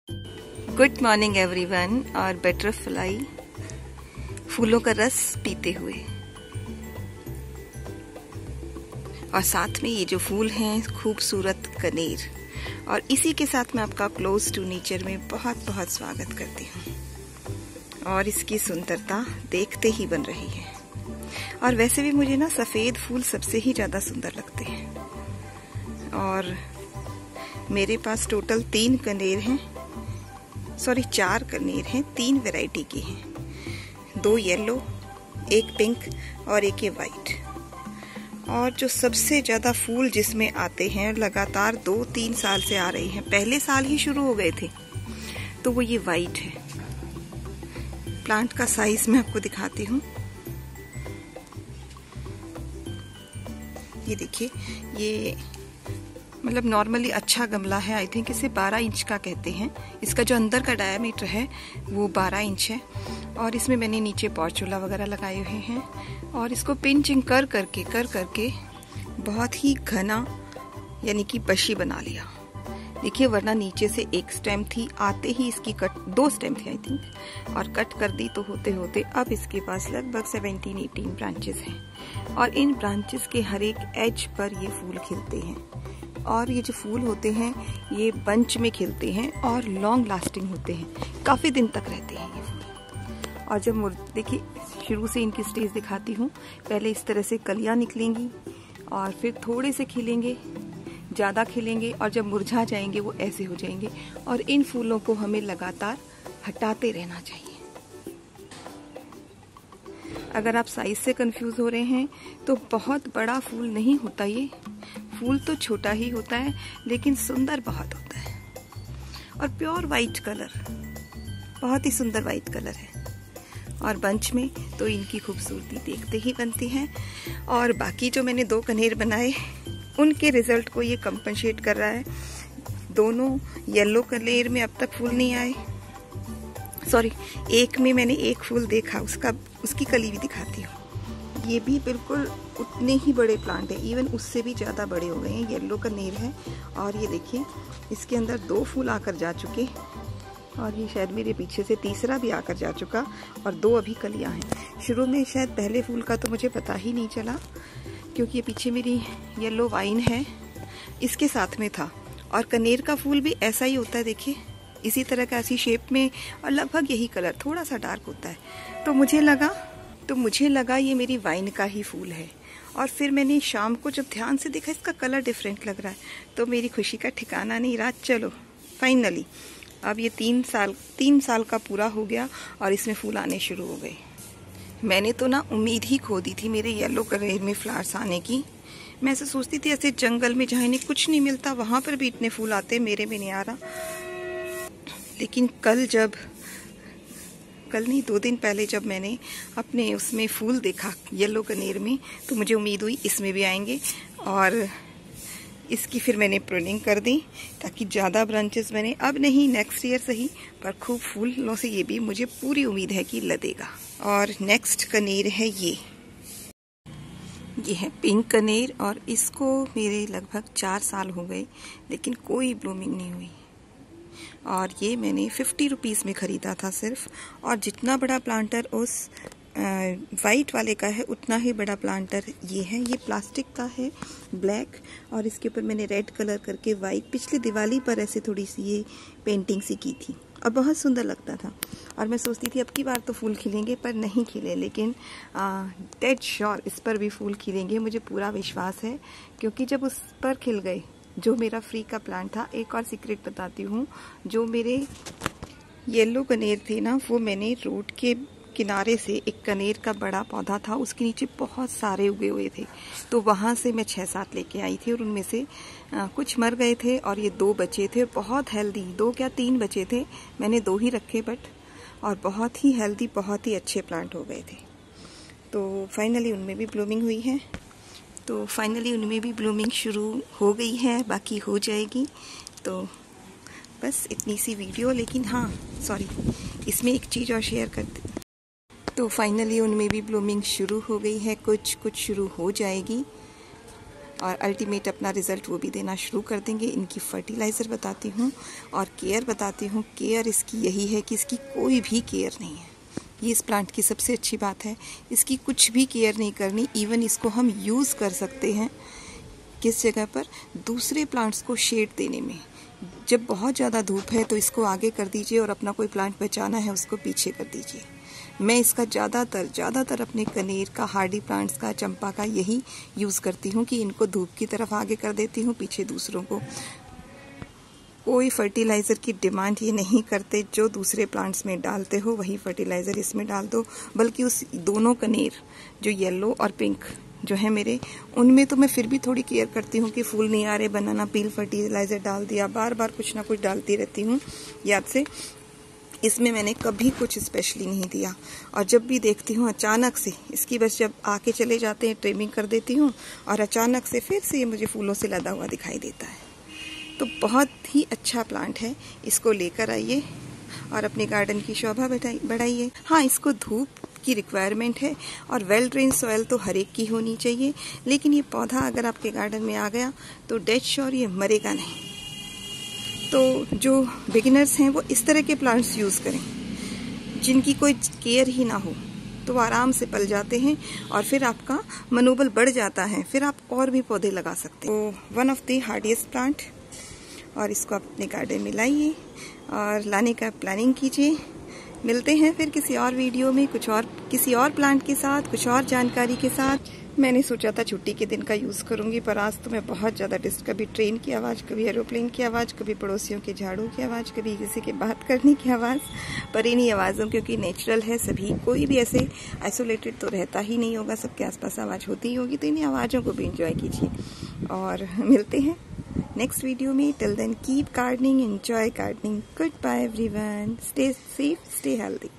Good morning everyone. और butterfly फूलों का रस पीते हुए, और साथ में ये जो फूल हैं खूबसूरत कनेर, और इसी के साथ मैं आपका क्लोज टू नेचर में बहुत बहुत स्वागत करती हूँ। और इसकी सुंदरता देखते ही बन रही है। और वैसे भी मुझे ना सफ़ेद फूल सबसे ही ज़्यादा सुंदर लगते हैं। और मेरे पास टोटल 3 कनेर हैं, 4 कनेर हैं, 3 वैरायटी के हैं, 2 येलो, 1 पिंक और 1 ये वाइट। और जो सबसे ज़्यादा फूल जिसमें आते हैं, लगातार 2-3 साल से आ रहे हैं, पहले साल ही शुरू हो गए थे, तो वो ये वाइट है। प्लांट का साइज मैं आपको दिखाती हूँ। ये देखिए, ये मतलब नॉर्मली अच्छा गमला है। आई थिंक इसे 12 इंच का कहते हैं। इसका जो अंदर का डायामीटर है वो 12 इंच है। और इसमें मैंने नीचे पॉर्चुला वगैरह लगाए हुए हैं, और इसको पिंचिंग कर करके बहुत ही घना यानी कि बशी बना लिया। देखिए, वरना नीचे से 1 स्टेम थी, आते ही इसकी कट 2 स्टेम थी आई थिंक, और कट कर दी तो होते होते अब इसके पास लगभग 17-18 ब्रांचेस हैं। और इन ब्रांचेस के हर एक एज पर ये फूल खिलते हैं। और ये जो फूल होते हैं ये बंच में खिलते हैं और लॉन्ग लास्टिंग होते हैं, काफ़ी दिन तक रहते हैं ये फूल। और जब देखिए, शुरू से इनकी स्टेज दिखाती हूँ। पहले इस तरह से कलियाँ निकलेंगी और फिर थोड़े से खिलेंगे, ज़्यादा खिलेंगे, और जब मुरझा जाएंगे वो ऐसे हो जाएंगे। और इन फूलों को हमें लगातार हटाते रहना चाहिए। अगर आप साइज से कंफ्यूज हो रहे हैं तो बहुत बड़ा फूल नहीं होता ये। फूल तो छोटा ही होता है लेकिन सुंदर बहुत होता है। और प्योर वाइट कलर, बहुत ही सुंदर वाइट कलर है। और बंच में तो इनकी खूबसूरती देखते ही बनती है। और बाकी जो मैंने 2 कनेर बनाए उनके रिजल्ट को ये कंपनसेट कर रहा है। दोनों येलो कनेर में अब तक फूल नहीं आए। एक में मैंने 1 फूल देखा, उसकी कली भी दिखाती हूँ। ये भी बिल्कुल उतने ही बड़े प्लांट है, इवन उससे भी ज़्यादा बड़े हो गए हैं। येलो कनेर है, और ये देखिए इसके अंदर 2 फूल आकर जा चुके, और ये शायद मेरे पीछे से तीसरा भी आकर जा चुका, और 2 अभी कलियाँ हैं। शुरू में शायद पहले फूल का तो मुझे पता ही नहीं चला, क्योंकि ये पीछे मेरी येलो वाइन है, इसके साथ में था। और कनेर का फूल भी ऐसा ही होता है, देखिए इसी तरह का, ऐसी शेप में, और लगभग यही कलर, थोड़ा सा डार्क होता है। तो मुझे लगा ये मेरी वाइन का ही फूल है। और फिर मैंने शाम को जब ध्यान से देखा इसका कलर डिफरेंट लग रहा है, तो मेरी खुशी का ठिकाना नहीं रहा। चलो फाइनली अब ये 3 साल का पूरा हो गया और इसमें फूल आने शुरू हो गए। मैंने तो ना उम्मीद ही खो दी थी मेरे येलो कलर में फ्लावर्स आने की। मैं ऐसे सोचती थी ऐसे जंगल में जहाँ इन्हें कुछ नहीं मिलता वहाँ पर भी इतने फूल आते, मेरे में नहीं आ रहा। लेकिन कल नहीं 2 दिन पहले जब मैंने अपने उसमें फूल देखा येलो कनेर में, तो मुझे उम्मीद हुई इसमें भी आएंगे। और इसकी फिर मैंने प्रूनिंग कर दी ताकि ज़्यादा ब्रांचेस बने। अब नहीं, नेक्स्ट ईयर सही, पर खूब फूलों से ये भी मुझे पूरी उम्मीद है कि लदेगा। और नेक्स्ट कनेर है ये है पिंक कनेर, और इसको मेरे लगभग 4 साल हो गए लेकिन कोई ब्लूमिंग नहीं हुई। और ये मैंने 50 रुपीज़ में ख़रीदा था सिर्फ। और जितना बड़ा प्लांटर उस वाइट वाले का है उतना ही बड़ा प्लांटर ये है। ये प्लास्टिक का है, ब्लैक, और इसके ऊपर मैंने रेड कलर करके वाइट, पिछली दिवाली पर ऐसे थोड़ी सी ये पेंटिंग सी की थी, और बहुत सुंदर लगता था। और मैं सोचती थी अब की बार तो फूल खिलेंगे, पर नहीं खिले। लेकिन डेड श्योर इस पर भी फूल खिलेंगे, मुझे पूरा विश्वास है। क्योंकि जब उस पर खिल गए, जो मेरा फ्री का प्लांट था, एक और सीक्रेट बताती हूँ, जो मेरे येलो कनेर थे ना, वो मैंने रोड के किनारे से एक कनेर का बड़ा पौधा था, उसके नीचे बहुत सारे उगे हुए थे, तो वहाँ से मैं 6-7 लेके आई थी। और उनमें से कुछ मर गए थे और ये 2 बचे थे, बहुत हेल्दी, 2 क्या 3 बचे थे, मैंने 2 ही रखे, बट और बहुत ही हेल्दी, बहुत ही अच्छे प्लांट हो गए थे। तो फाइनली उनमें भी ब्लूमिंग हुई है। तो फाइनली उनमें भी ब्लूमिंग शुरू हो गई है, बाकी हो जाएगी। तो बस इतनी सी वीडियो। लेकिन हाँ, इसमें एक चीज़ और शेयर करते। तो फाइनली उनमें भी ब्लूमिंग शुरू हो गई है, कुछ शुरू हो जाएगी। और अल्टीमेट अपना रिज़ल्ट वो भी देना शुरू कर देंगे। इनकी फर्टिलाइज़र बताती हूँ और केयर बताती हूँ। केयर इसकी यही है कि इसकी कोई भी केयर नहीं है। ये इस प्लांट की सबसे अच्छी बात है, इसकी कुछ भी केयर नहीं करनी। इवन इसको हम यूज़ कर सकते हैं किस जगह पर, दूसरे प्लांट्स को शेड देने में। जब बहुत ज़्यादा धूप है तो इसको आगे कर दीजिए और अपना कोई प्लांट बचाना है उसको पीछे कर दीजिए। मैं इसका ज़्यादातर अपने कनेर का, हार्डी प्लांट्स का, चंपा का यही यूज़ करती हूँ कि इनको धूप की तरफ आगे कर देती हूँ, पीछे दूसरों को। कोई फर्टिलाइज़र की डिमांड ये नहीं करते, जो दूसरे प्लांट्स में डालते हो वही फर्टिलाइज़र इसमें डाल दो। बल्कि उस दोनों कनेर जो येलो और पिंक जो है मेरे, उनमें तो मैं फिर भी थोड़ी केयर करती हूँ कि फूल नहीं आ रहे, बनाना पील फर्टिलाइज़र डाल दिया, बार बार कुछ ना कुछ डालती रहती हूँ याद से। इसमें मैंने कभी कुछ स्पेशली नहीं दिया। और जब भी देखती हूँ अचानक से इसकी बस जब आके चले जाते हैं ट्रिमिंग कर देती हूँ और अचानक से फिर से ये मुझे फूलों से लदा हुआ दिखाई देता है। तो बहुत ही अच्छा प्लांट है, इसको लेकर आइए और अपने गार्डन की शोभा बढ़ाइए। हाँ, इसको धूप की रिक्वायरमेंट है और वेल ड्रेन सॉइल तो हर एक की होनी चाहिए, लेकिन ये पौधा अगर आपके गार्डन में आ गया तो डेड श्योर ये मरेगा नहीं। तो जो बिगिनर्स हैं वो इस तरह के प्लांट्स यूज़ करें जिनकी कोई केयर ही ना हो, तो वो आराम से पल जाते हैं और फिर आपका मनोबल बढ़ जाता है, फिर आप और भी पौधे लगा सकते हैं। तो वन ऑफ द हार्डिएस्ट प्लांट, और इसको आप अपने गार्डन में लाइए और लाने का प्लानिंग कीजिए। मिलते हैं फिर किसी और वीडियो में किसी और प्लांट के साथ, कुछ और जानकारी के साथ। मैंने सोचा था छुट्टी के दिन का यूज़ करूंगी, पर आज तो मैं बहुत ज़्यादा कभी ट्रेन की आवाज़, कभी एरोप्लेन की आवाज़, कभी पड़ोसियों के झाड़ू की आवाज़, कभी किसी के बात करने की आवाज़। पर इन्हीं आवाज़ों, क्योंकि नेचुरल है, सभी कोई भी ऐसे आइसोलेटेड तो रहता ही नहीं होगा, सबके आसपास आवाज़ होती ही होगी। तो इन्हीं आवाज़ों को भी इंजॉय कीजिए और मिलते हैं नेक्स्ट वीडियो में। Till then keep gardening, enjoy gardening. Good bye everyone, stay safe, stay healthy.